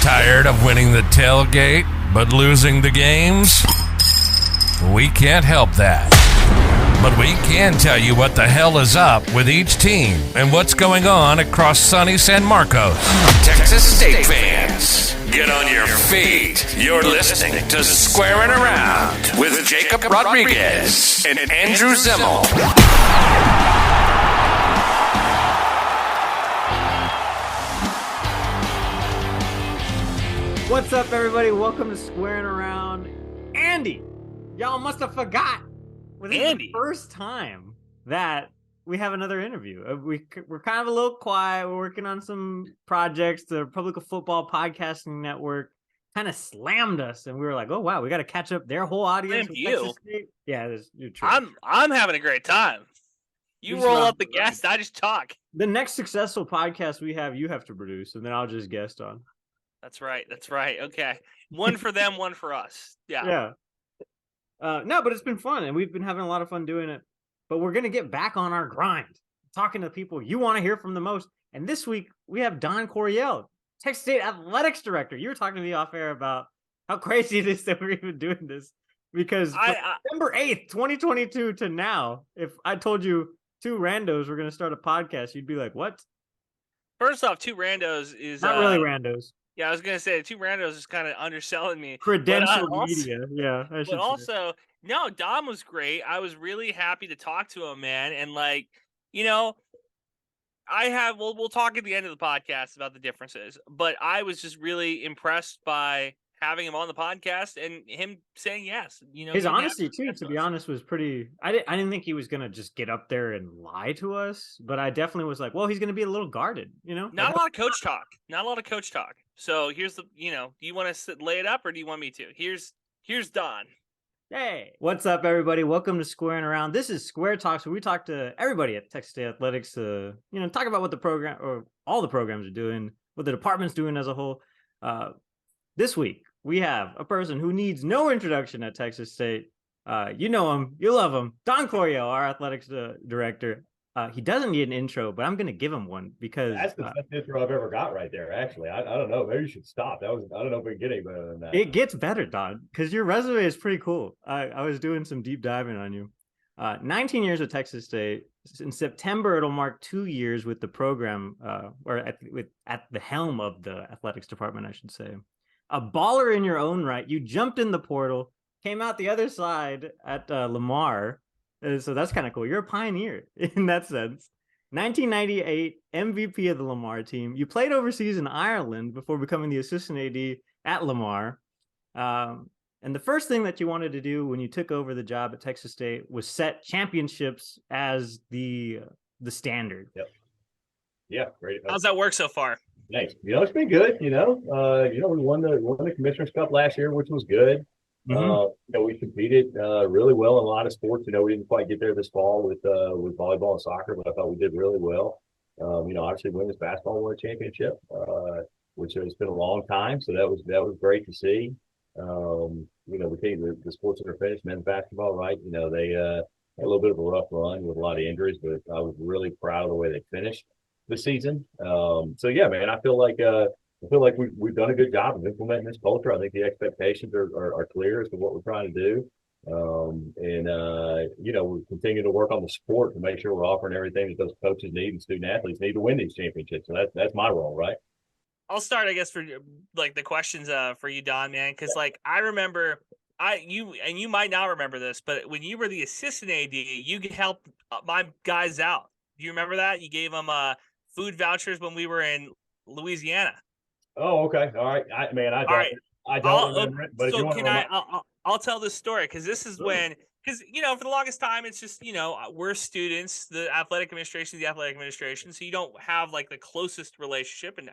Tired of winning the tailgate, but losing the games? We can't help that. But we can tell you what the hell is up with each team and what's going on across sunny San Marcos. Texas State fans, get on your feet. You're listening to Squarin' Around with Jakob Rodriguez and Andrew Zimmel. What's up, everybody? Welcome to Squarin' Around. Andy, y'all must have forgot. Well, this is the first time that we have another interview. We're kind of a little quiet. We're working on some projects. The Public Football Podcasting Network kind of slammed us, and we were like, "Oh wow, we got to catch up." Their whole audience. With Texas State. Yeah, you're true. I'm having a great time. You roll up the guest, I just talk. The next successful podcast we have, you have to produce, and then I'll just guest on. That's right. Okay. One for them, one for us. Yeah. No, but it's been fun, and we've been having a lot of fun doing it. But we're going to get back on our grind, talking to people you want to hear from the most. And this week, we have Don Coryell, Texas State Athletics Director. You were talking to me off air about how crazy it is that we're even doing this. Because December 8th, 2022 to now, if I told you two randos were going to start a podcast, you'd be like, what? First off, two randos is... Not really randos. Yeah, I was going to say, two randos is kind of underselling me. Credentialed media, yeah. But also, no, Dom was great. I was really happy to talk to him, man. And like, you know, we'll talk at the end of the podcast about the differences. But I was just really impressed by having him on the podcast and him saying yes. You know, his honesty too, to be honest, was pretty. I didn't think he was gonna just get up there and lie to us, but I definitely was like, well, he's gonna be a little guarded, you know. Not a lot of coach talk. So here's the, you know, do you want to lay it up or do you want me to? Here's Don. Hey, what's up, everybody? Welcome to Squarin' Around. This is Square Talks, where we talk to everybody at Texas State Athletics to, you know, talk about what the program or all the programs are doing, what the department's doing as a whole. This week, we have a person who needs no introduction at Texas State. You know him, you love him, Don Coryell, our athletics director. He doesn't need an intro, but I'm going to give him one because that's the best intro I've ever got right there. Actually, I don't know. Maybe you should stop. I don't know if we can get any better than that. It gets better, Don, because your resume is pretty cool. I was doing some deep diving on you. 19 years with Texas State. In September, it'll mark 2 years with the program, or at the helm of the athletics department, I should say. A baller in your own right. You jumped in the portal, came out the other side at Lamar. So that's kind of cool. You're a pioneer in that sense. 1998 MVP of the Lamar team. You played overseas in Ireland before becoming the assistant AD at Lamar. And the first thing that you wanted to do when you took over the job at Texas State was set championships as the standard. Yep. Yeah, great. How's that work so far? Thanks. You know, it's been good. We won the Commissioner's Cup last year, which was good. Mm-hmm. We competed really well in a lot of sports. We didn't quite get there this fall with volleyball and soccer, but I thought we did really well. Obviously women's basketball won a championship, which has been a long time. So that was great to see. The sports that are finished, men's basketball, right? They had a little bit of a rough run with a lot of injuries, but I was really proud of the way they finished the season. So yeah, man, I feel like we've done a good job of implementing this culture. I think the expectations are clear as to what we're trying to do. We continue to work on the sport to make sure we're offering everything that those coaches need and student athletes need to win these championships. So that's my role, right? I'll start, I guess, for like the questions for you, Don, man, because like I remember you might not remember this, but when you were the assistant AD, you could help my guys out. Do you remember that? You gave them food vouchers when we were in Louisiana. Oh, okay. All right. I don't remember it, but so I'll tell this story because this is when, because, for the longest time, it's just, we're students, the athletic administration. So you don't have like the closest relationship and,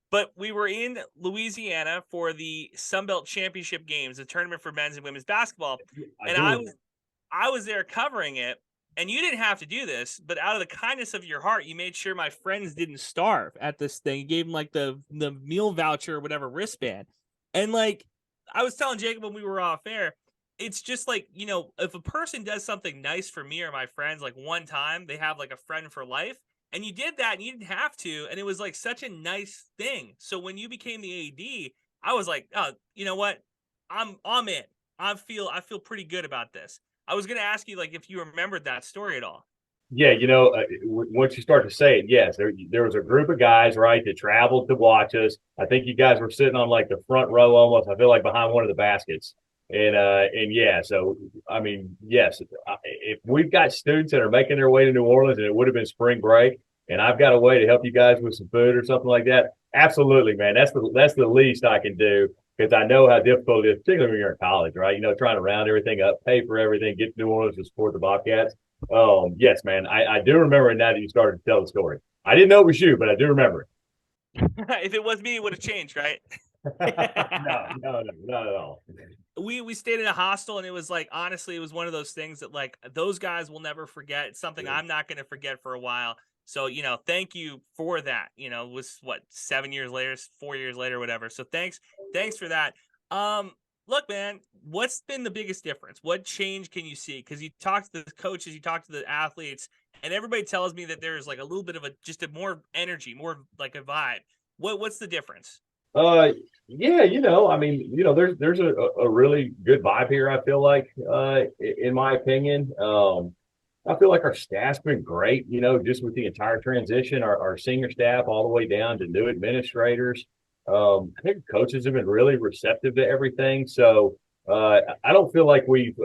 but we were in Louisiana for the Sunbelt Championship games, the tournament for men's and women's basketball. I was there covering it. And you didn't have to do this, but out of the kindness of your heart, you made sure my friends didn't starve at this thing. You gave them like the meal voucher or whatever wristband. And like I was telling Jacob when we were off air, it's just like, if a person does something nice for me or my friends, like one time, they have like a friend for life. And you did that and you didn't have to. And it was like such a nice thing. So when you became the AD, I was like, oh, you know what? I'm in. I feel pretty good about this. I was going to ask you like if you remembered that story at all. Yeah, once you start to say it, yes, there was a group of guys, right, that traveled to watch us. I think you guys were sitting on like the front row almost. I feel like behind one of the baskets. And yeah, so I mean, yes, if we've got students that are making their way to New Orleans and it would have been spring break, and I've got a way to help you guys with some food or something like that, absolutely, man. That's the least I can do because I know how difficult it is, particularly when you're in college, right? Trying to round everything up, pay for everything, get to New Orleans to support the Bobcats. Yes, man. I do remember it now that you started to tell the story. I didn't know it was you, but I do remember it. If it was me, it would have changed, right? No, not at all. We stayed in a hostel, and it was like, honestly, it was one of those things that like those guys will never forget. It's something I'm not going to forget for a while. So, thank you for that. It was what, 7 years later, 4 years later, whatever. So thanks for that. Look, man, what's been the biggest difference? What change can you see? Because you talk to the coaches, you talk to the athletes, and everybody tells me that there's like a little bit of just a more energy, more like a vibe. What's the difference? Yeah, I mean, there's a really good vibe here. I feel like, in my opinion, I feel like our staff's been great. Just with the entire transition, our senior staff all the way down to new administrators. I think coaches have been really receptive to everything. So I don't feel like we've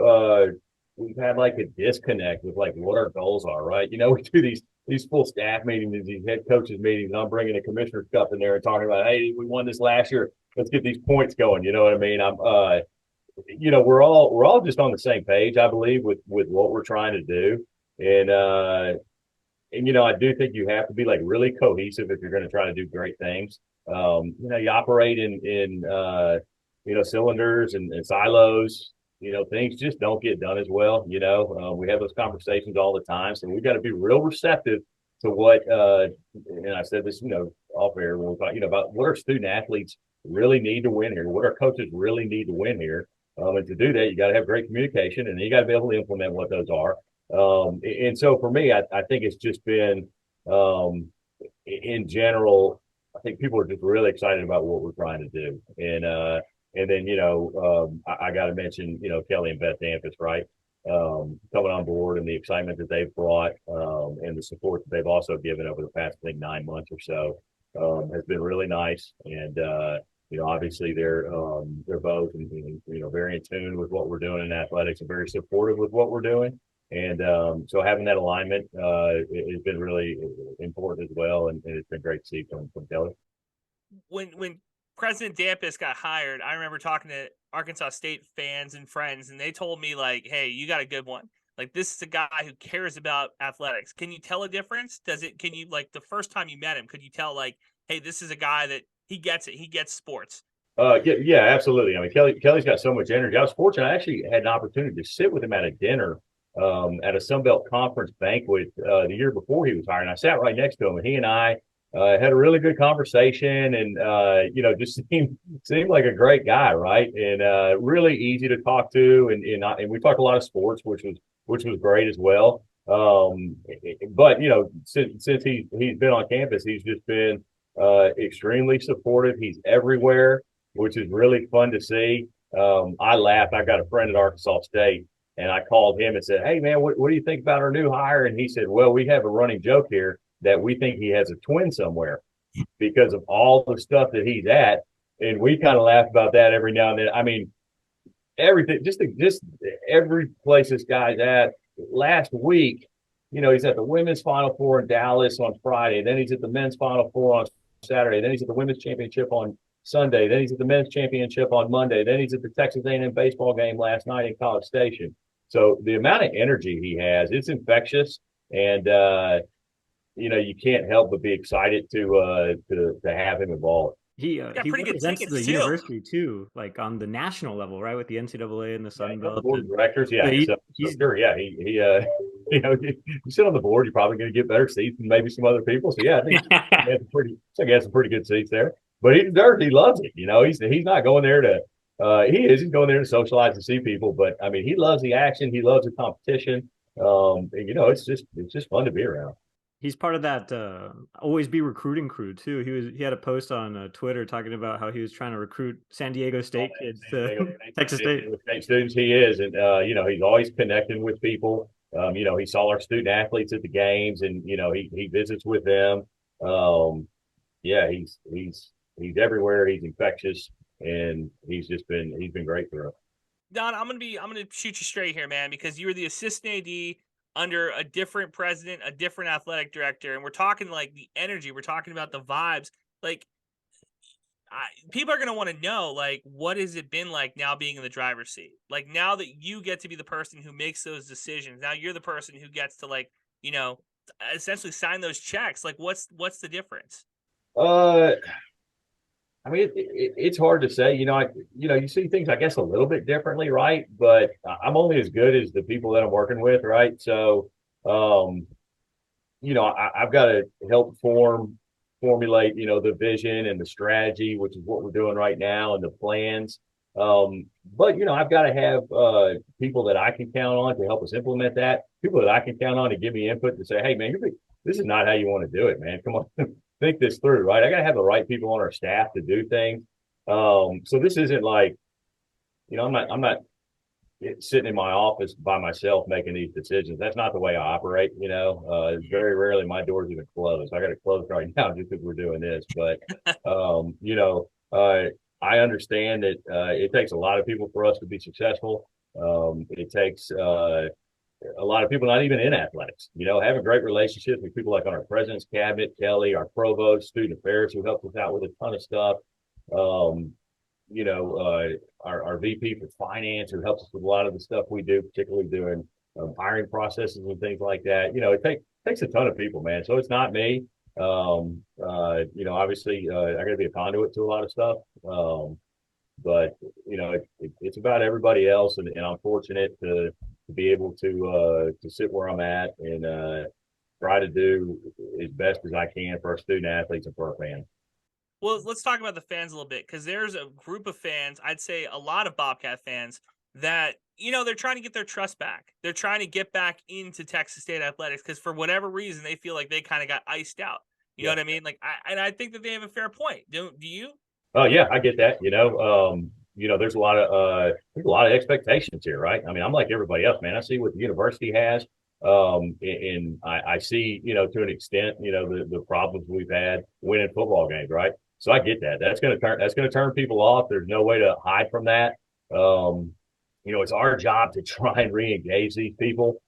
had like a disconnect with like what our goals are, right? We do these full staff meetings, these head coaches meetings. I'm bringing the commissioner's cup in there and talking about, hey, we won this last year. Let's get these points going. You know what I mean? We're all just on the same page, I believe, with what we're trying to do. And I do think you have to be like really cohesive if you're going to try to do great things. You operate in cylinders and silos. Things just don't get done as well. We have those conversations all the time, so we've got to be real receptive to what. And I said this, off air when we talk, about what our student athletes really need to win here, what our coaches really need to win here. And to do that, you got to have great communication, and you got to be able to implement what those are. And so for me, I think it's just been, in general, I think people are just really excited about what we're trying to do. And then, I got to mention, Kelly and Beth Dampus, right? Coming on board and the excitement that they've brought, and the support that they've also given over the past, I think, 9 months or so, has been really nice. And, obviously they're both, very in tune with what we're doing in athletics and very supportive with what we're doing. And so having that alignment has been really important as well. And it's been great to see from Kelly. When President Dampus got hired, I remember talking to Arkansas State fans and friends, and they told me like, hey, you got a good one. Like, this is a guy who cares about athletics. Can you tell a difference? Can you, like, the first time you met him, could you tell like, hey, this is a guy that he gets it. He gets sports. Yeah, absolutely. I mean, Kelly's got so much energy. I was fortunate. I actually had an opportunity to sit with him at a dinner at a Sunbelt conference banquet the year before he was hired. And I sat right next to him, and he and I had a really good conversation, and just seemed like a great guy, right? And really easy to talk to, and we talked a lot of sports, which was great as well. But since he's been on campus, he's just been extremely supportive. He's everywhere, which is really fun to see. I laughed. I've got a friend at Arkansas State, and I called him and said, hey, man, what do you think about our new hire? And he said, well, we have a running joke here that we think he has a twin somewhere because of all the stuff that he's at. And we kind of laugh about that every now and then. I mean, everything, just every place this guy's at. Last week, he's at the women's Final Four in Dallas on Friday. Then he's at the men's Final Four on Saturday. Then he's at the women's championship on Sunday. Then he's at the men's championship on Monday. Then he's at the Texas A&M baseball game last night in College Station. So the amount of energy he has, it's infectious. And, you can't help but be excited to have him involved. He represents the university too, like on the national level, right? With the NCAA and the Sun Belt. Board of directors, yeah. He you sit on the board, you're probably going to get better seats than maybe some other people. So yeah, I think he has some pretty good seats there. But he loves it. He's not going there to he's going there to socialize and see people. But I mean, he loves the action. He loves the competition. And it's just fun to be around. he's part of that always be recruiting crew too. He had a post on Twitter talking about how he was trying to recruit San Diego State kids to Texas State. State students, he is, and he's always connecting with people. He saw our student athletes at the games, and he visits with them. He's everywhere. He's infectious, and he's been great for us. Don, I'm gonna shoot you straight here, man, because you were the assistant AD under a different president, a different athletic director, and we're talking like the energy, we're talking about the vibes. Like, people are gonna want to know, like, what has it been like now being in the driver's seat? Like, now that you get to be the person who makes those decisions, now you're the person who gets to, like, essentially sign those checks. Like, what's the difference? I mean, it's hard to say. You see things, I guess, a little bit differently, right? But I'm only as good as the people that I'm working with, right? So, I've got to help formulate, the vision and the strategy, which is what we're doing right now, and the plans. But I've got to have people that I can count on to help us implement that. People that I can count on to give me input to say, "Hey, man, this is not how you want to do it, man. Come on." Think this through, right? I got to have the right people on our staff to do things. So this isn't like, I'm not sitting in my office by myself making these decisions. That's not the way I operate. Very rarely my door's even closed. I got it closed right now just because we're doing this. But, I understand that it takes a lot of people for us to be successful. It takes a lot of people not even in athletics, having great relationships with people like on our president's cabinet, Kelly, our provost, student affairs, who helped us out with a ton of stuff. Our VP for finance, who helps us with a lot of the stuff we do, particularly doing hiring processes and things like that. It takes a ton of people, man. So it's not me. Obviously, I got to be a conduit to a lot of stuff. But it's about everybody else, and I'm fortunate to be able to sit where I'm at and try to do as best as I can for our student athletes and for our fans. Well, let's talk about the fans a little bit, because there's a group of fans, I'd say a lot of Bobcat fans, that they're trying to get their trust back. They're trying to get back into Texas State athletics because for whatever reason they feel like they kind of got iced out. You know what I mean? Like, I think that they have a fair point. Do you? Oh yeah, I get that. There's a lot of expectations here, right? I mean, I'm like everybody else, man. I see what the university has, and I see, to an extent, the problems we've had winning football games, right? So I get that. That's going to turn people off. There's no way to hide from that. It's our job to try and re-engage these people.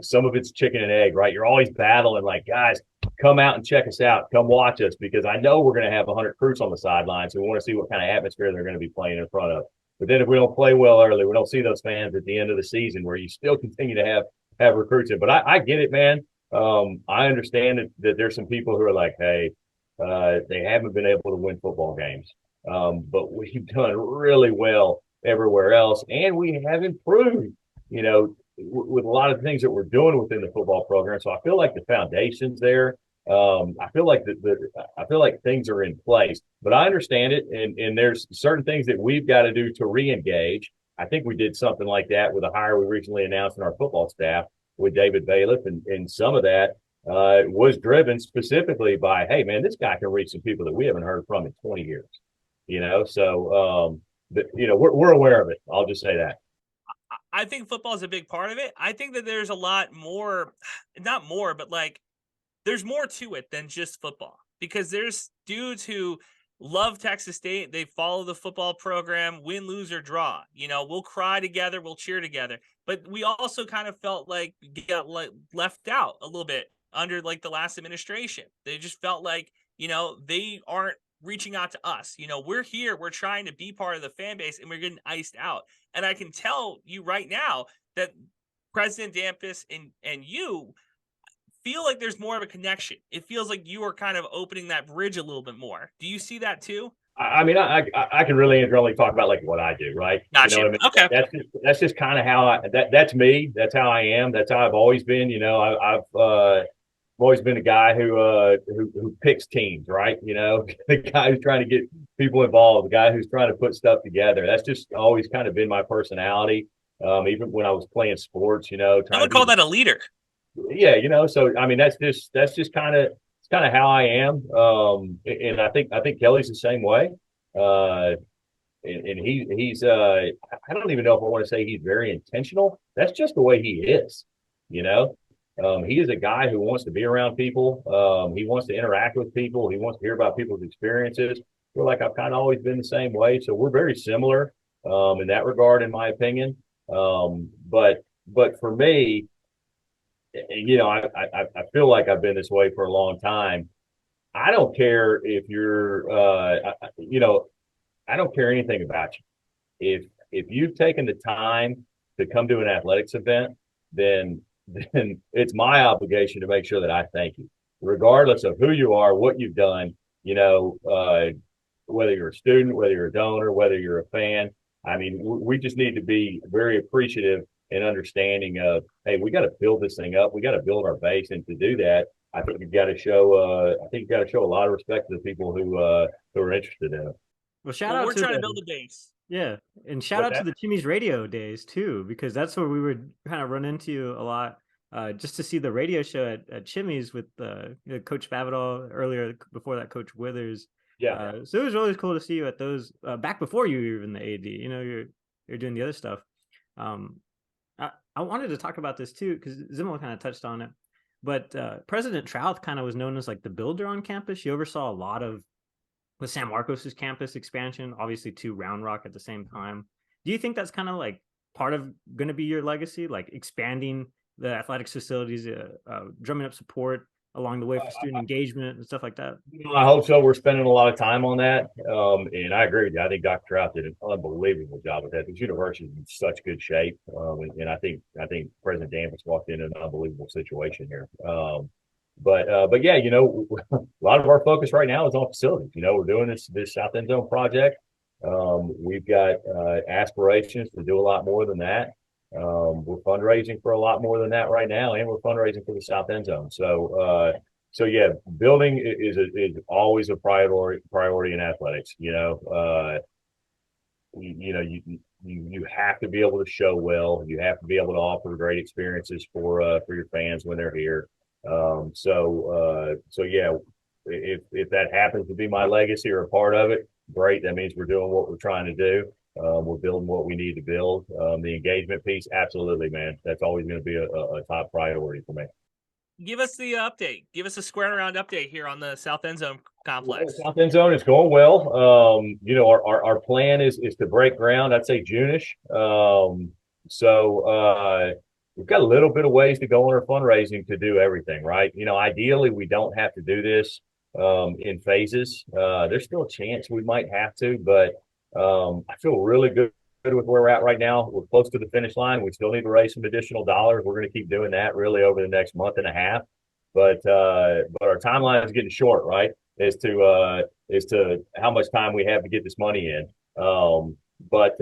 Some of it's chicken and egg, right? You're always battling, like, guys, come out and check us out. Come watch us, because I know we're going to have 100 recruits on the sidelines. So we want to see what kind of atmosphere they're going to be playing in front of. But then if we don't play well early, we don't see those fans at the end of the season, where you still continue to have recruits in. But I get it, man. I understand that there's some people who are like, hey, they haven't been able to win football games. But we've done really well everywhere else. And we have improved, with a lot of the things that we're doing within the football program. So I feel like the foundation's there. I feel like things are in place, but I understand it. And there's certain things that we've got to do to re-engage. I think we did something like that with a hire we recently announced in our football staff with David Bailiff. And some of that was driven specifically by, hey, man, this guy can reach some people that we haven't heard from in 20 years, So, we're aware of it. I'll just say that. I think football is a big part of it. I think that there's a lot more, not more, but like there's more to it than just football, because there's dudes who love Texas State. They follow the football program, win, lose, or draw. We'll cry together, we'll cheer together. But we also kind of felt like got left out a little bit under like the last administration. They just felt like, they aren't reaching out to us. We're here, we're trying to be part of the fan base, and we're getting iced out. And I can tell you right now that President Dampus and you feel like there's more of a connection. It feels like you are kind of opening that bridge a little bit more. Do you see that too? I mean, I can really only talk about like what I do, right? Gotcha. What I mean? Okay. That's just kind of how that's me. That's how I am. That's how I've always been. I've always been a guy who picks teams, right? The guy who's trying to get people involved, the guy who's trying to put stuff together. That's just always kind of been my personality. Even when I was playing sports, I would call that a leader. yeah, so I mean that's just kind of how I am. And I think Kelly's the same way. Uh, and he's I don't even know if I want to say he's very intentional. That's just the way he is, you know. He is a guy who wants to be around people. He wants to interact with people. He wants to hear about people's experiences. I feel like I've kind of always been the same way. So we're very similar in that regard, in my opinion. But for me, I feel like I've been this way for a long time. I don't care if you're, I don't care anything about you. If you've taken the time to come to an athletics event, then it's my obligation to make sure that I thank you, regardless of who you are, what you've done. Whether you're a student, whether you're a donor, whether you're a fan. I mean, we just need to be very appreciative and understanding of, hey, we got to build this thing up. We got to build our base, and to do that, I think you've got to show. I think you got to show a lot of respect to the people who are interested in it. Well, shout Well, out we're to trying to the, build a base. yeah, and shout out to the Chimmy's radio days too, because that's where we would kind of run into you a lot. Just to see the radio show at Chimmy's with Coach Spavital earlier, before that Coach Withers. Yeah. So it was always cool to see you at those back before you were even the AD. You're doing the other stuff. I wanted to talk about this too because Zimmel kind of touched on it, but President Trouth kind of was known as like the builder on campus. She oversaw a lot of with San Marcos's campus expansion, obviously to Round Rock at the same time. Do you think that's kind of like part of going to be your legacy, like expanding the athletics facilities, drumming up support along the way for student engagement and stuff like that? I hope so. We're spending a lot of time on that. And I agree with you. I think Dr. Trout did an unbelievable job with that. This university is in such good shape. And I think President Danvers walked in an unbelievable situation here. But yeah, a lot of our focus right now is on facilities. We're doing this South End Zone project. We've got aspirations to do a lot more than that. We're fundraising for a lot more than that right now, and we're fundraising for the South End Zone. So yeah, building is always a priority in athletics. You have to be able to show well. You have to be able to offer great experiences for your fans when they're here. So yeah, if that happens to be my legacy or a part of it, great. That means we're doing what we're trying to do. We're building what we need to build. The engagement piece, absolutely, man. That's always going to be a top priority for me. Give us the update. Give us a square around update here on the South End Zone complex. South End Zone is going well. Our plan is to break ground. I'd say June-ish. We've got a little bit of ways to go on our fundraising to do everything, right? Ideally, we don't have to do this in phases. There's still a chance we might have to, but I feel really good with where we're at right now. We're close to the finish line. We still need to raise some additional dollars. We're going to keep doing that really over the next month and a half. But our timeline is getting short, right? As to how much time we have to get this money in. But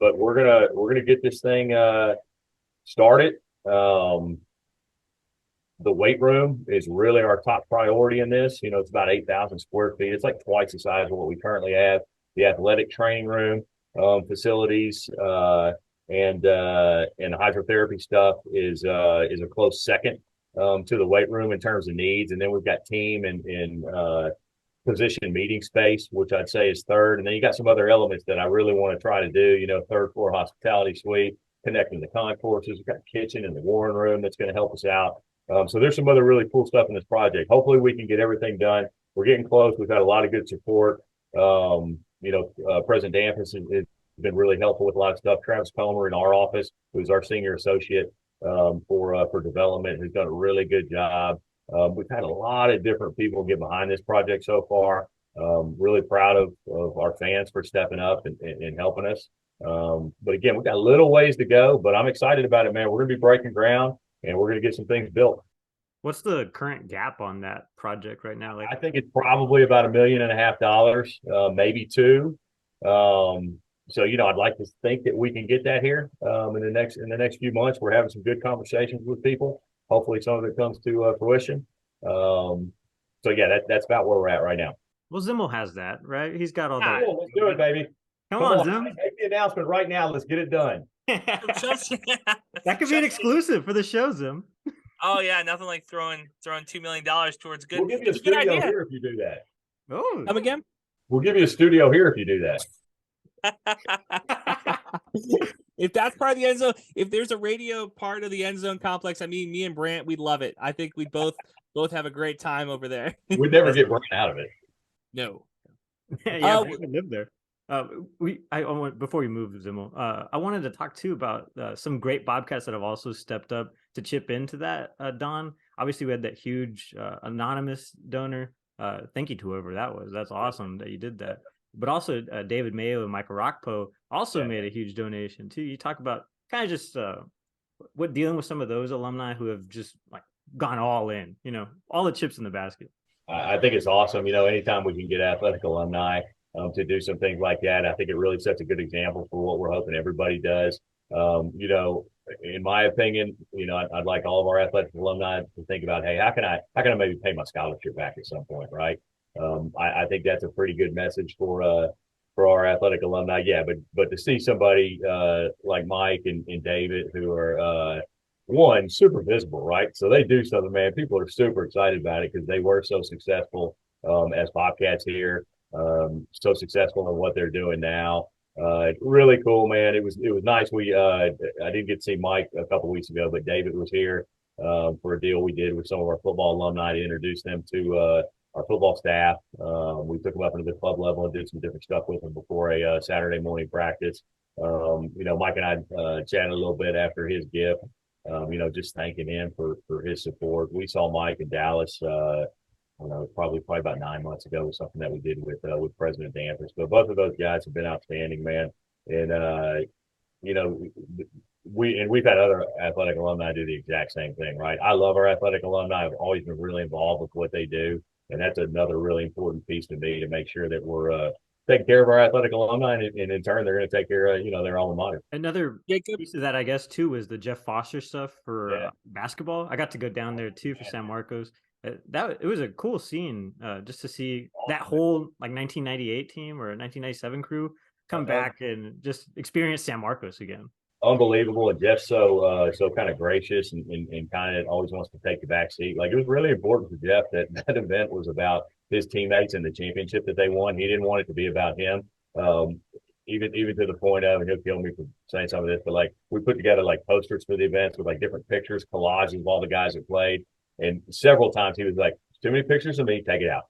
we're gonna get this thing started. The weight room is really our top priority in this. It's about 8,000 square feet. It's like twice the size of what we currently have. The athletic training room facilities and the hydrotherapy stuff is a close second to the weight room in terms of needs. And then we've got team and position meeting space, which I'd say is third. And then you got some other elements that I really want to try to do, third floor hospitality suite, connecting the concourses. We've got kitchen in the Warren room that's going to help us out. So there's some other really cool stuff in this project. Hopefully we can get everything done. We're getting close. We've had a lot of good support. President Danvers has been really helpful with a lot of stuff. Travis Comer in our office, who's our senior associate for development, who's done a really good job. We've had a lot of different people get behind this project so far. Really proud of our fans for stepping up and helping us. But again, we've got a little ways to go, but I'm excited about it, man. We're going to be breaking ground and we're going to get some things built. What's the current gap on that project right now? I think it's probably about $1.5 million, maybe $2 million. So, I'd like to think that we can get that here in the next few months. We're having some good conversations with people. Hopefully some of it comes to fruition. So yeah, that's about where we're at right now. Well, Zimmel has that, right? He's got all that. Cool. Let's do it, baby. Come Come on, on, Zim. make the announcement right now. Let's get it done. That could be an exclusive for the show, Zim. Oh yeah, nothing like throwing $2 million towards good. We'll give you a It's a good studio idea. here if you do that. Oh, Come again? We'll give you a studio here if you do that. If that's part of the end zone, if there's a radio part of the end zone complex, I mean, me and Brant, we'd love it. I think we'd both have a great time over there. We'd never get run out of it. No. yeah, we could live there. Before we move, Zimmel, I wanted to talk too about some great Bobcats that have also stepped up to chip into that. Don, obviously, we had that huge anonymous donor. Thank you to whoever that was. That's awesome that you did that. But also, David Mayo and Michael Rockpo also made a huge donation too. You talk about kind of just what dealing with some of those alumni who have just like gone all in. You know, all the chips in the basket. I think it's awesome. You know, anytime we can get athletic alumni to do some things like that, I think it really sets a good example for what we're hoping everybody does. You know, in my opinion, you know, I'd like all of our athletic alumni to think about, hey, how can I maybe pay my scholarship back at some point, right? I think that's a pretty good message for our athletic alumni. Yeah, but to see somebody like Mike and David who are one, super visible, right? So they do something, man. People are super excited about it because they were so successful as Bobcats here, so successful in what they're doing now. Really cool, man. It was nice. I didn't get to see Mike a couple weeks ago, but David was here for a deal we did with some of our football alumni to introduce them to our football staff. We took them up into the club level and did some different stuff with them before a Saturday morning practice. You know, Mike and I chatted a little bit after his gift. You know, just thanking him for his support. We saw Mike in Dallas, I don't know, probably about 9 months ago, was something that we did with President Danvers. But both of those guys have been outstanding, man. And you know, we've had other athletic alumni do the exact same thing, right? I love our athletic alumni. I've always been really involved with what they do, and that's another really important piece to me to make sure that we're taking care of our athletic alumni, and in turn, they're going to take care of their alma mater. Another piece of that, I guess, too, was the Jeff Foster stuff for basketball. I got to go down there too for San Marcos. It was a cool scene just to see that whole like 1998 team or 1997 crew come back and just experience San Marcos again. Unbelievable. And Jeff's so kind of gracious and kind of always wants to take the back seat. Like, it was really important for Jeff that event was about his teammates and the championship that they won. He didn't want it to be about him. Even to the point of, and he'll kill me for saying some of this, but like, we put together like posters for the events with like different pictures, collages of all the guys that played. And several times he was like, too many pictures of me, take it out.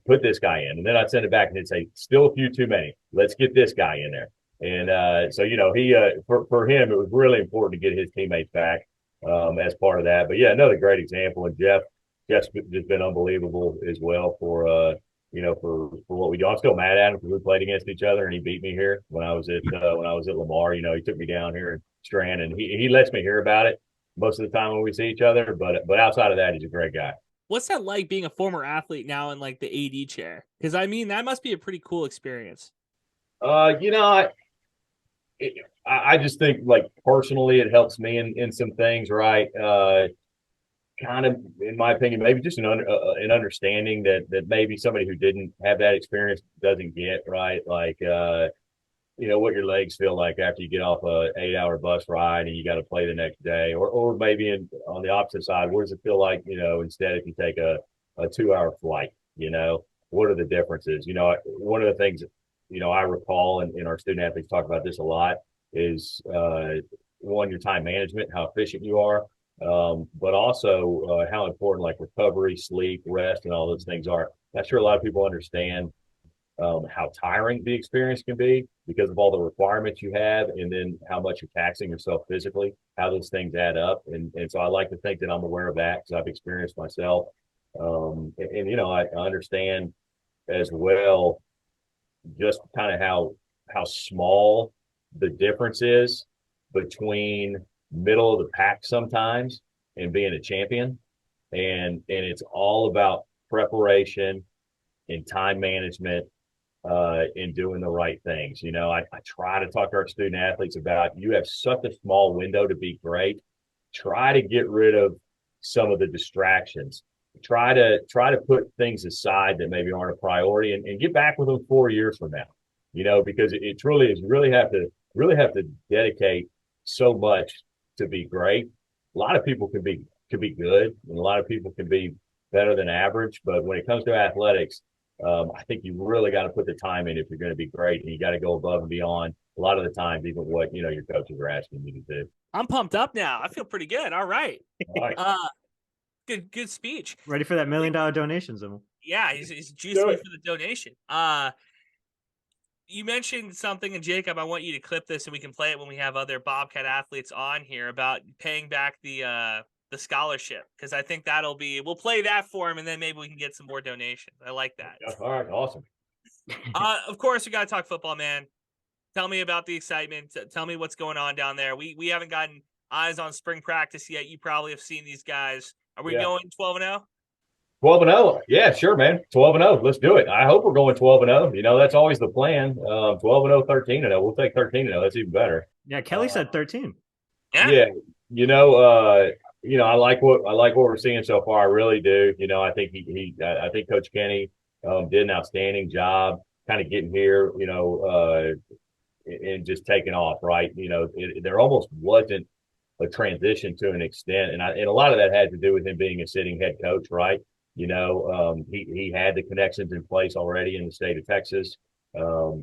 Put this guy in. And then I'd send it back and he'd say, still a few too many. Let's get this guy in there. And so, you know, he for him, it was really important to get his teammates back as part of that. But yeah, another great example. And Jeff's just been unbelievable as well for what we do. I'm still mad at him because we played against each other and he beat me here when I was at Lamar. You know, he took me down here in Strand, and he lets me hear about it most of the time when we see each other. But outside of that, he's a great guy. What's that like being a former athlete now in like the AD chair? Because I mean, that must be a pretty cool experience. You know, I just think, like, personally, it helps me in some things, right? Kind of, in my opinion, maybe just an understanding that maybe somebody who didn't have that experience doesn't get, right? Like, you know, what your legs feel like after you get off a 8-hour bus ride and you got to play the next day, or maybe on the opposite side, what does it feel like, you know, instead if you take a 2-hour flight, you know, what are the differences? You know, one of the things, you know, I recall, and our student athletes talk about this a lot, is one, your time management, how efficient you are, but also how important like recovery, sleep, rest, and all those things are. Not sure a lot of people understand how tiring the experience can be because of all the requirements you have, and then how much you're taxing yourself physically, how those things add up. And so I like to think that I'm aware of that because I've experienced myself. And you know, I understand as well just kind of how small the difference is between middle of the pack sometimes and being a champion. And it's all about preparation and time management in doing the right things. You know, I try to talk to our student athletes about, you have such a small window to be great. Try to get rid of some of the distractions. Try to put things aside that maybe aren't a priority, and get back with them 4 years from now. because it truly is. You really have to dedicate so much to be great. A lot of people can be good, and a lot of people can be better than average. But when it comes to athletics, I think you really got to put the time in if you're going to be great, and you got to go above and beyond. A lot of the times, even what your coaches are asking you to do. I'm pumped up now. I feel pretty good. All right. All right. Good speech. Ready for that $1 million donation, Zimmel? Yeah, he's juiced me for the donation. You mentioned something, and Jacob, I want you to clip this, and we can play it when we have other Bobcat athletes on here about paying back the scholarship, because I think we'll play that for him, and then maybe we can get some more donations. I like that. All right, awesome. Of course, we got to talk football, man. Tell me about the excitement. Tell me what's going on down there. We haven't gotten eyes on spring practice yet. You probably have seen these guys. Are we going 12-0? 12-0. Yeah, sure, man. 12-0. Let's do it. I hope we're going 12-0. That's always the plan. 12-0, 13-0. We'll take 13-0. That's even better. Yeah, Kelly said 13. Yeah. I like what we're seeing so far. I really do. I think I think Coach Kenny did an outstanding job kind of getting here, and just taking off, right? There almost wasn't a transition to an extent, and a lot of that had to do with him being a sitting head coach, right? He had the connections in place already in the state of Texas.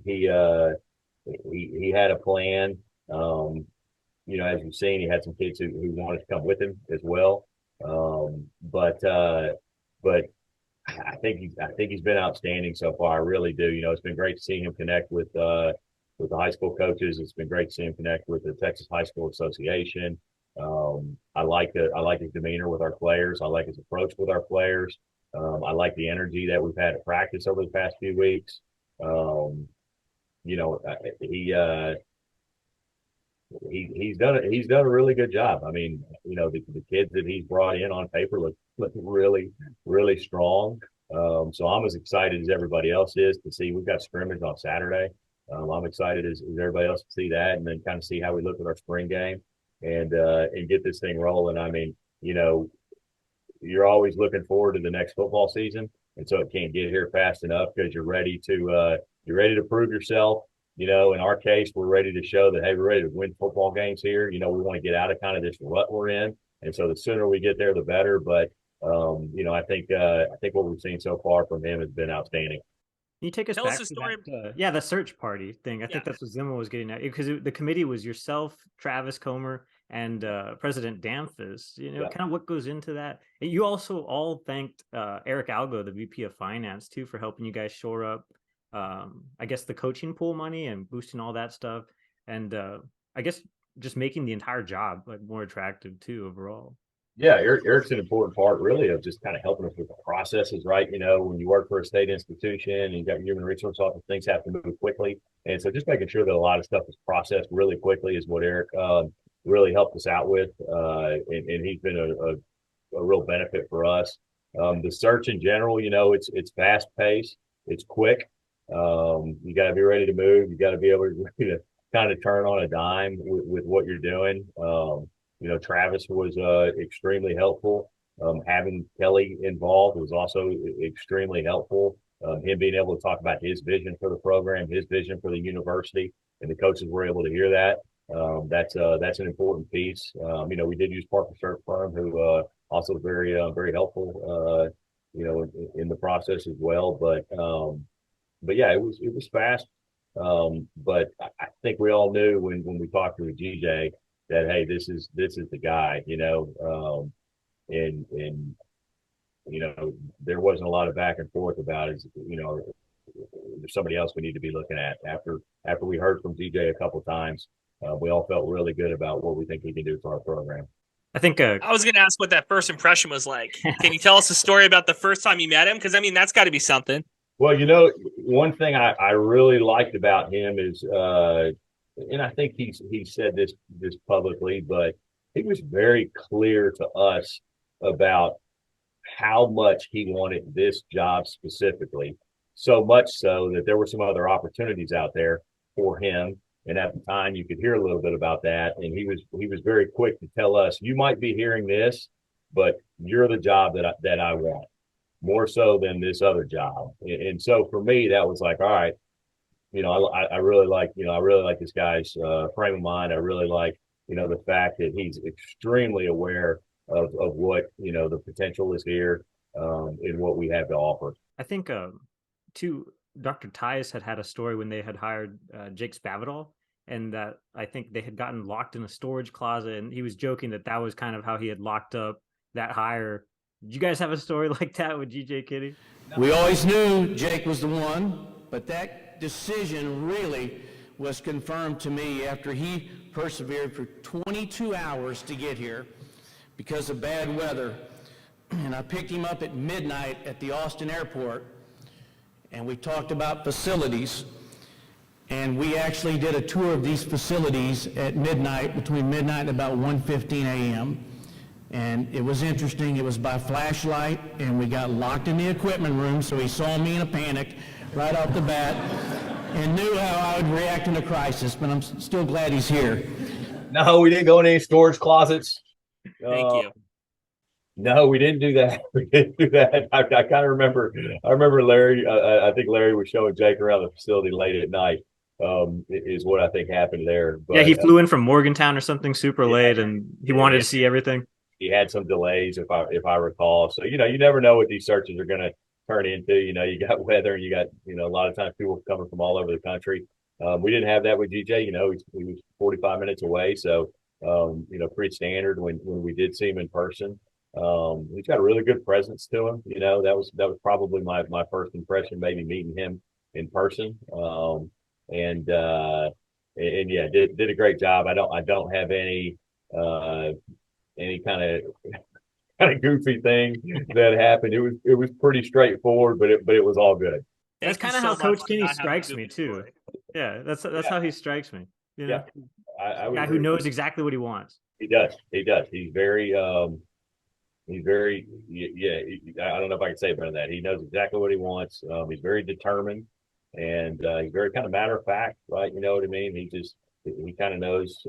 He had a plan. As you've seen, he had some kids who wanted to come with him as well. But I think he's been outstanding so far. I really do. It's been great to see him connect with the high school coaches. It's been great to see him connect with the Texas High School Association. I like his demeanor with our players. I like his approach with our players. I like the energy that we've had at practice over the past few weeks. He's done a really good job. I mean, the kids that he's brought in on paper look really, really strong. So I'm as excited as everybody else is to see. We've got scrimmage on Saturday. I'm excited as everybody else to see that, and then kind of see how we look at our spring game and get this thing rolling. I mean, you're always looking forward to the next football season, and so it can't get here fast enough because you're ready to prove yourself. In our case, we're ready to show that, hey, we're ready to win football games here. We want to get out of kind of this rut we're in, and so the sooner we get there, the better. But I think what we've seen so far from him has been outstanding. Can you take us back to that, the search party thing? I think that's what Zimmel was getting at, because the committee was yourself, Travis Comer, and President Danfus. Kind of what goes into that. And you also all thanked Eric Algo, the VP of Finance, too, for helping you guys shore up, I guess, the coaching pool money and boosting all that stuff, and I guess just making the entire job more attractive too overall. Yeah, Eric's an important part, really, of just kind of helping us with the processes, right? When you work for a state institution and you've got human resource office, things have to move quickly. And so just making sure that a lot of stuff is processed really quickly is what Eric really helped us out with. And he's been a real benefit for us. The search in general, it's fast paced, it's quick. You got to be ready to move. You got to be able to kind of turn on a dime with what you're doing. Travis was extremely helpful. Having Kelly involved was also extremely helpful. Him being able to talk about his vision for the program, his vision for the university, and the coaches were able to hear that. That's an important piece. We did use Parker Search Firm, who also was very very helpful. In the process as well. But yeah, it was fast. But I think we all knew when we talked to GJ that, hey, this is the guy, and there wasn't a lot of back and forth about it. There's somebody else we need to be looking at. After we heard from GJ a couple times, we all felt really good about what we think he can do for our program. I think I was going to ask what that first impression was like. Can you tell us a story about the first time you met him? Because that's got to be something. Well, one thing I really liked about him is, and I think he said this publicly, but he was very clear to us about how much he wanted this job specifically. So much so that there were some other opportunities out there for him. And at the time, you could hear a little bit about that. And he was very quick to tell us, you might be hearing this, but you're the job that I want, more so than this other job. And so for me, that was like, all right, I really like, I really like this guy's frame of mind. I really like, the fact that he's extremely aware of what, the potential is here in what we have to offer. I think too, Dr. Tice had a story when they had hired Jake Spavital, and that I think they had gotten locked in a storage closet, and he was joking that was kind of how he had locked up that hire. Did you guys have a story like that with GJ Kitty? We always knew Jake was the one, but that decision really was confirmed to me after he persevered for 22 hours to get here because of bad weather. And I picked him up at midnight at the Austin airport, and we talked about facilities. And we actually did a tour of these facilities at midnight, between midnight and about 1:15 a.m. And it was interesting. It was by flashlight, and we got locked in the equipment room, so he saw me in a panic right off the bat and knew how I would react in a crisis, but I'm still glad he's here. No, we didn't go in any storage closets. Thank you. No, we didn't do that. We didn't do that. I kind of remember. I remember Larry. I think Larry was showing Jake around the facility late at night. Is what I think happened there. But, yeah, he flew in from Morgantown or something super late, and he wanted to see everything. He had some delays, if I recall. So you never know what these searches are going to turn into. You got weather, and you got a lot of times people coming from all over the country. We didn't have that with GJ. He was 45 minutes away, so pretty standard when we did see him in person. He's got a really good presence to him. That was probably my first impression, maybe meeting him in person. And yeah, did a great job. I don't have any kind of goofy thing that happened. It was pretty straightforward, but it was all good. That's kind of how Coach Kinney strikes me too. Yeah, that's how he strikes me. Yeah, a guy who knows exactly what he wants. He does. He's very yeah. I don't know if I can say better than that. He knows exactly what he wants. He's very determined, and he's very kind of matter of fact, right? You know what I mean? He kind of knows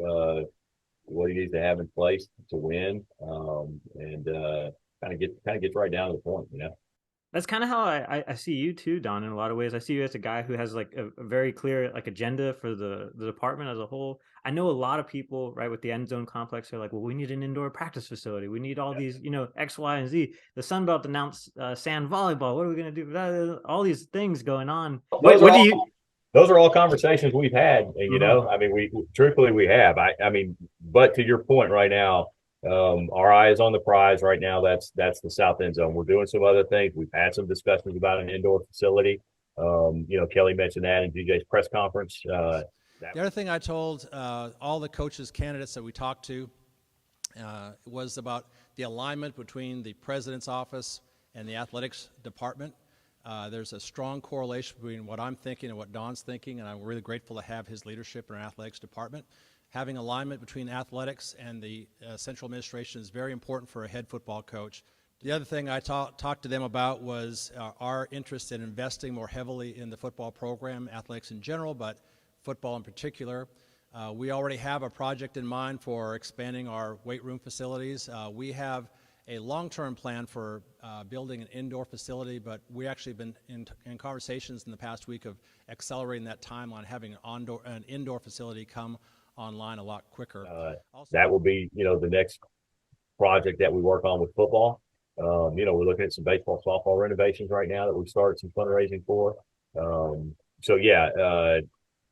what he needs to have in place to win, and kind of gets right down to the point. That's kind of how I see you too, Don, in a lot of ways. I see you as a guy who has like a very clear like agenda for the department as a whole. I know a lot of people, right, with the end zone complex are like, well, we need an indoor practice facility. We need all these, X, Y, and Z. The Sun Belt announced sand volleyball. What are we going to do? All these things going on. Those are all conversations we've had, and I mean, we truthfully we have. I mean, but to your point right now, our eye is on the prize right now. That's the south end zone. We're doing some other things. We've had some discussions about an indoor facility. Kelly mentioned that in DJ's press conference. The other thing I told all the coaches, candidates that we talked to was about the alignment between the president's office and the athletics department. There's a strong correlation between what I'm thinking and what Don's thinking, and I'm really grateful to have his leadership in our athletics department. Having alignment between athletics and the central administration is very important for a head football coach. The other thing I talked to them about was our interest in investing more heavily in the football program, athletics in general, but football in particular. We already have a project in mind for expanding our weight room facilities. We have a long-term plan for building an indoor facility, but we actually been in conversations in the past week of accelerating that timeline, having an indoor facility come online a lot quicker. That will be, the next project that we work on with football. We're looking at some baseball, softball renovations right now that we've started some fundraising for.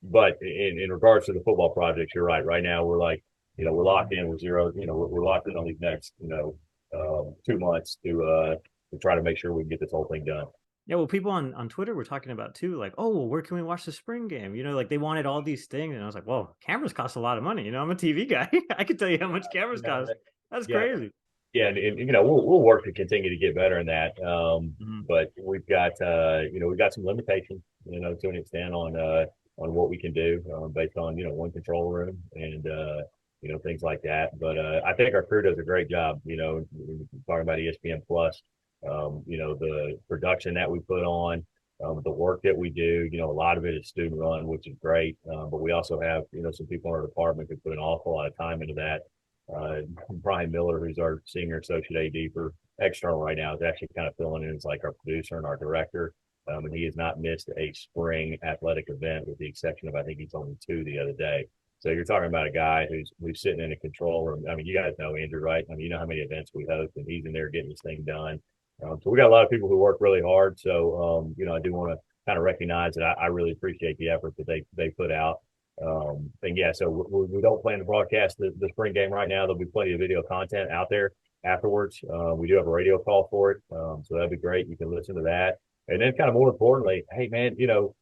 But in regards to the football projects, you're right. Right now, we're like, we're locked in with zero. We're locked in on these next, 2 months to try to make sure we can get this whole thing done. Yeah, well, people on Twitter were talking about too, like, oh, well, where can we watch the spring game? Like they wanted all these things, and I was like, well, cameras cost a lot of money. I'm a TV guy. I can tell you how much cameras cost. That's crazy. Yeah, and we'll work to continue to get better in that. But we've got we've got some limitations, to an extent on what we can do based on one control room and things like that. But I think our crew does a great job. Talking about ESPN Plus, the production that we put on, the work that we do. A lot of it is student run, which is great. But we also have some people in our department who put an awful lot of time into that. Brian Miller, who's our senior associate AD for external right now, is actually kind of filling in as like our producer and our director. And he has not missed a spring athletic event with the exception of, I think he's only 2 the other day. So you're talking about a guy who's sitting in a control room. I mean, you guys know Andrew, right? I mean, you know how many events we host, and he's in there getting this thing done. So we got a lot of people who work really hard. So, I do want to kind of recognize that I really appreciate the effort that they put out. And yeah, so we don't plan to broadcast the spring game right now. There'll be plenty of video content out there afterwards. We do have a radio call for it. So that'd be great. You can listen to that. And then kind of more importantly, hey man, you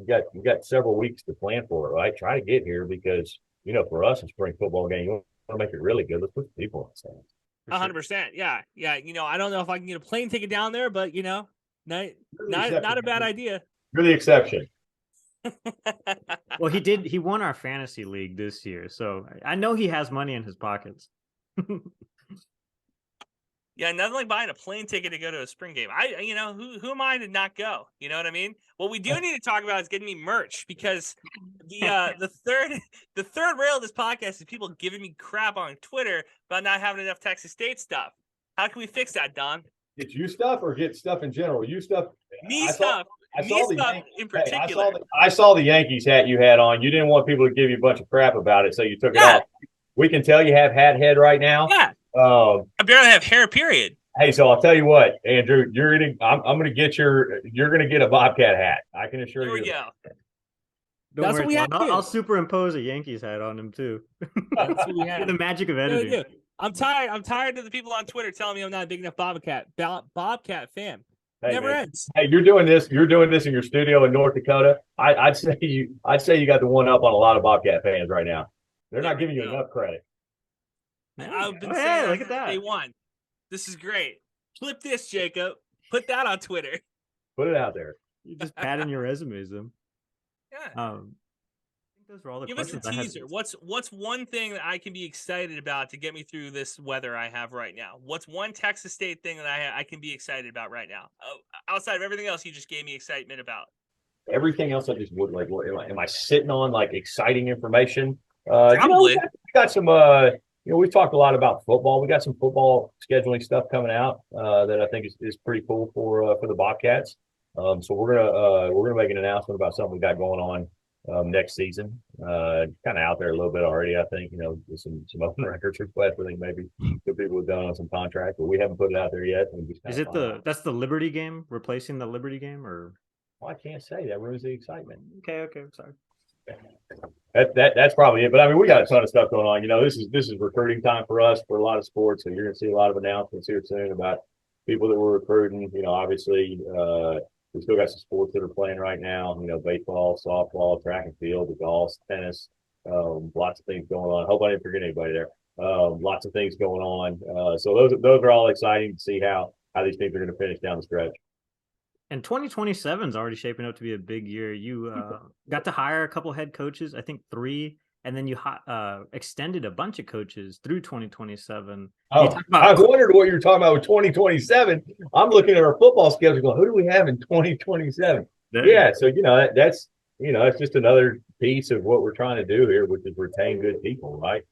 got several weeks to plan for it, right? Try to get here because, for us, a spring football game, you want to make it really good. Let's put people on the stand. 100%. Yeah. Yeah. I don't know if I can get a plane ticket down there, but not a bad idea. You're the exception. Well, he won our fantasy league this year, so I know he has money in his pockets. Yeah, nothing like buying a plane ticket to go to a spring game. Who am I to not go? You know what I mean? What we do need to talk about is getting me merch because the third rail of this podcast is people giving me crap on Twitter about not having enough Texas State stuff. How can we fix that, Don? Get you stuff or get stuff in general? You stuff. Me stuff in particular. I saw the Yankees hat you had on. You didn't want people to give you a bunch of crap about it, so you took it off. We can tell you have hat head right now. Yeah. I barely have hair, period. Hey, so I'll tell you what, Andrew, I'm going to get you're going to get a Bobcat hat. I can assure you. There we go. That's what we have. I'll superimpose a Yankees hat on him too. That's what we have. The magic of editing. I'm tired of the people on Twitter telling me I'm not a big enough Bobcat fan. Hey, Never man. ends. Hey, you're doing this in your studio in North Dakota. I'd say you got the one up on a lot of Bobcat fans right now. They're not giving you enough credit. I've been saying look at that. Day one. This is great. Clip this, Jacob. Put that on Twitter. Put it out there. You're just padding your resumes, them. Yeah. I think those are all the Give us questions a I had. teaser. What's one thing that I can be excited about to get me through this weather I have right now? What's one Texas State thing that I can be excited about right now? Outside of everything else you just gave me excitement about. Everything else I just would like. What, am I sitting on like exciting information? Probably. We got some. We've talked a lot about football. We got some football scheduling stuff coming out that I think is pretty cool for the Bobcats. So we're gonna make an announcement about something we got going on next season. Kind of out there a little bit already. I think with some open records requests. I think maybe good people have done on some contracts, but we haven't put it out there yet. Is it that's the Liberty game replacing the Liberty game or? Well, I can't say that ruins the excitement. Okay, sorry. That's probably it. But I mean, we got a ton of stuff going on. This is recruiting time for us for a lot of sports, and you're going to see a lot of announcements here soon about people that we're recruiting. Obviously, we still got some sports that are playing right now. Baseball, softball, track and field, the golf, tennis. Lots of things going on. I hope I didn't forget anybody there. Lots of things going on. So those are all exciting to see how these teams are going to finish down the stretch. And 2027 is already shaping up to be a big year. You got to hire a couple head coaches, I think 3, and then you extended a bunch of coaches through 2027. Oh, I wondered what you were talking about with 2027. I'm looking at our football schedule going, who do we have in 2027? Yeah, so, that's it's just another piece of what we're trying to do here, which is retain good people, right?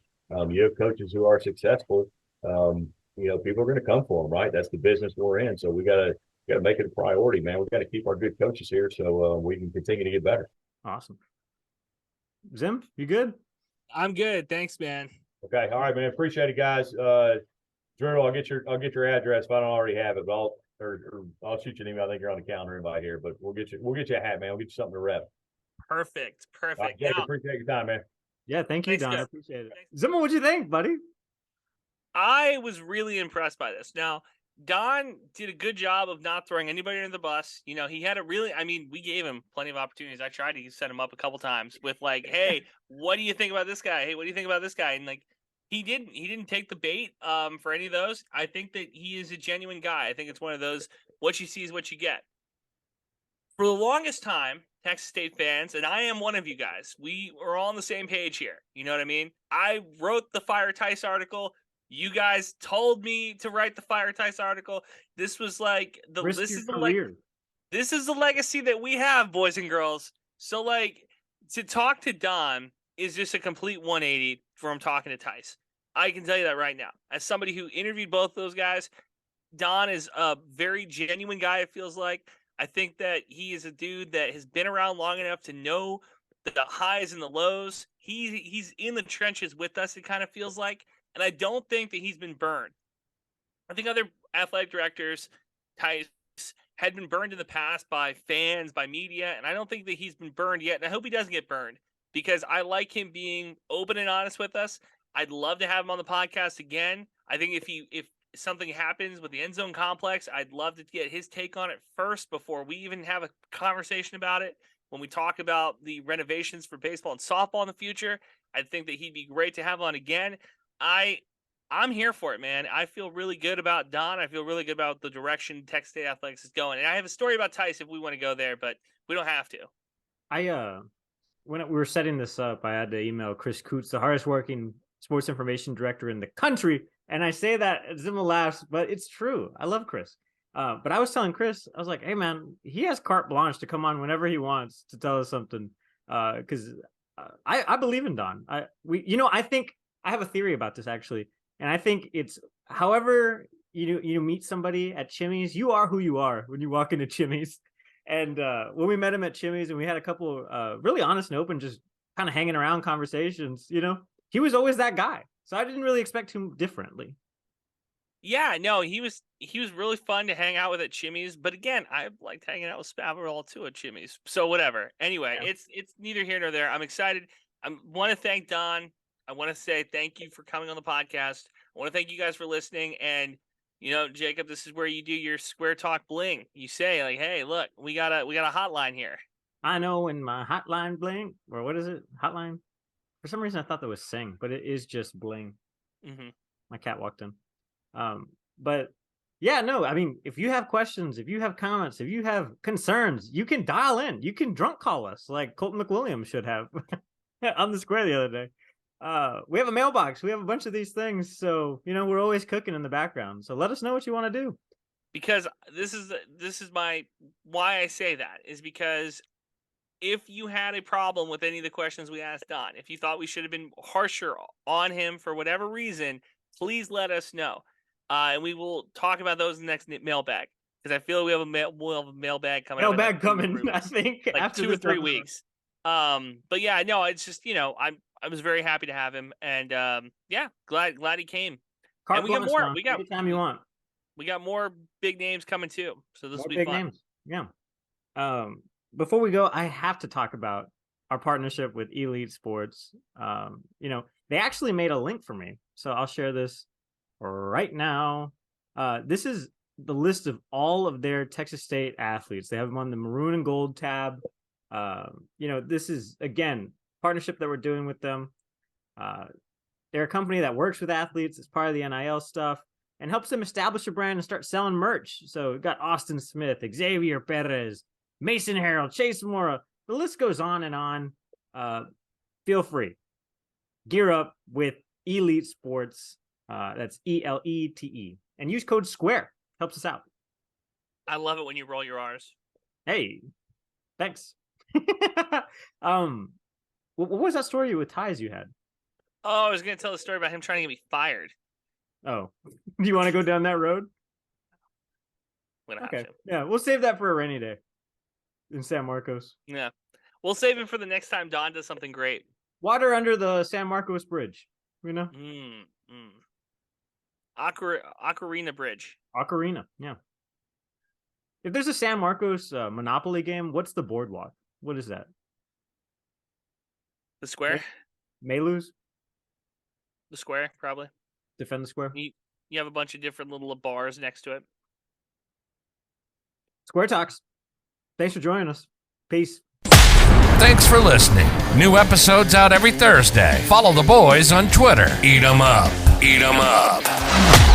You have coaches who are successful. People are going to come for them, right? That's the business we're in. So we got to make it a priority, man. We've got to keep our good coaches here so we can continue to get better. Awesome. Zim, you good? I'm good. Thanks, man. Okay. All right, man. Appreciate it, guys. Drew, I'll get your address if I don't already have it, but I'll shoot you an email. I think you're on the calendar invite here, but we'll get you a hat, man. We'll get you something to rep. Perfect. Right, Jake, appreciate your time, man. Yeah, thank you, Thanks, Don. guys. I appreciate it. Zimmer, what'd you think, buddy? I was really impressed by this. Now, Don did a good job of not throwing anybody under the bus. He had we gave him plenty of opportunities. I tried to set him up a couple times with like, hey, what do you think about this guy? Hey, what do you think about this guy? And like, he didn't take the bait for any of those. I think that he is a genuine guy. I think it's one of those, what you see is what you get. For the longest time, Texas State fans, and I am one of you guys, we are all on the same page here. You know what I mean? I wrote the Fire Tice article. You guys told me to write the Fire Tice article. This was like this is the legacy that we have, boys and girls. So like to talk to Don is just a complete 180 from talking to Tice. I can tell you that right now. As somebody who interviewed both those guys, Don is a very genuine guy, it feels like. I think that he is a dude that has been around long enough to know the highs and the lows. He's in the trenches with us, it kind of feels like. And I don't think that he's been burned. I think other athletic directors, Tice, had been burned in the past by fans, by media, and I don't think that he's been burned yet. And I hope he doesn't get burned because I like him being open and honest with us. I'd love to have him on the podcast again. I think if something happens with the end zone complex, I'd love to get his take on it first before we even have a conversation about it. When we talk about the renovations for baseball and softball in the future, I think that he'd be great to have on again. I'm here for it, man. I feel really good about Don. I feel really good about the direction Texas State Athletics is going. And I have a story about Tice if we want to go there, but we don't have to. When we were setting this up, I had to email Chris Coots, the hardest working sports information director in the country. And I say that Zima laughs, but it's true. I love Chris. But I was telling Chris, I was like, hey, man, he has carte blanche to come on whenever he wants to tell us something. Because I believe in Don. I think I have a theory about this, actually. And I think it's however you meet somebody at Chimmy's, you are who you are when you walk into Chimmy's. And when we met him at Chimmy's and we had a couple really honest and open, just kind of hanging around conversations, he was always that guy. So I didn't really expect him differently. Yeah, no, he was really fun to hang out with at Chimmy's. But again, I liked hanging out with Spavital too at Chimmy's. So whatever. Anyway, Yeah. It's neither here nor there. I'm excited. I want to thank Don. I want to say thank you for coming on the podcast. I want to thank you guys for listening. And Jacob, this is where you do your Square Talk bling. You say like, "Hey, look, we got a hotline here." I know when my hotline bling, or what is it? Hotline? For some reason, I thought that was sing, but it is just bling. Mm-hmm. My cat walked in. But yeah, no, I mean, if you have questions, if you have comments, if you have concerns, you can dial in. You can drunk call us like Colton McWilliams should have on the Square the other day. We have a mailbox. We have a bunch of these things. So, we're always cooking in the background. So let us know what you want to do. Because this is my why I say that is because if you had a problem with any of the questions we asked Don, if you thought we should have been harsher on him for whatever reason, please let us know. And we will talk about those in the next mailbag. Because I feel we'll have a mailbag coming. Mailbag coming, I think, like after 2 or 3 episode. weeks. But yeah, no, it's just I was very happy to have him, and yeah, glad he came. Carte And we got blanche, more. Don. We got anytime you want. We got more big names coming too, so this More will be big fun. names. Yeah. Before we go, I have to talk about our partnership with Elite Sports. They actually made a link for me, so I'll share this right now. This is the list of all of their Texas State athletes. They have them on the maroon and gold tab. This is, again, partnership that we're doing with them. They're a company that works with athletes as part of the NIL stuff and helps them establish a brand and start selling merch. So we've got Austin Smith, Xavier Perez, Mason Harrell, Chase Mora. The list goes on and on. Feel free. Gear up with Elite Sports. That's ELETE. And use code SQUARE. Helps us out. I love it when you roll your R's. Hey, thanks. What was that story with ties you had? Oh, I was going to tell the story about him trying to get me fired. Oh, do you want to go down that road? I'm gonna Okay. have to. Yeah, we'll save that for a rainy day in San Marcos. Yeah. We'll save him for the next time Don does something great. Water under the San Marcos Bridge, Ocarina Bridge. Ocarina, yeah. If there's a San Marcos Monopoly game, what's the boardwalk? What is that? The square? May lose? The square, probably. Defend the square? You have a bunch of different little bars next to it. Square Talks. Thanks for joining us. Peace. Thanks for listening. New episodes out every Thursday. Follow the boys on Twitter. Eat 'em up. Eat 'em up.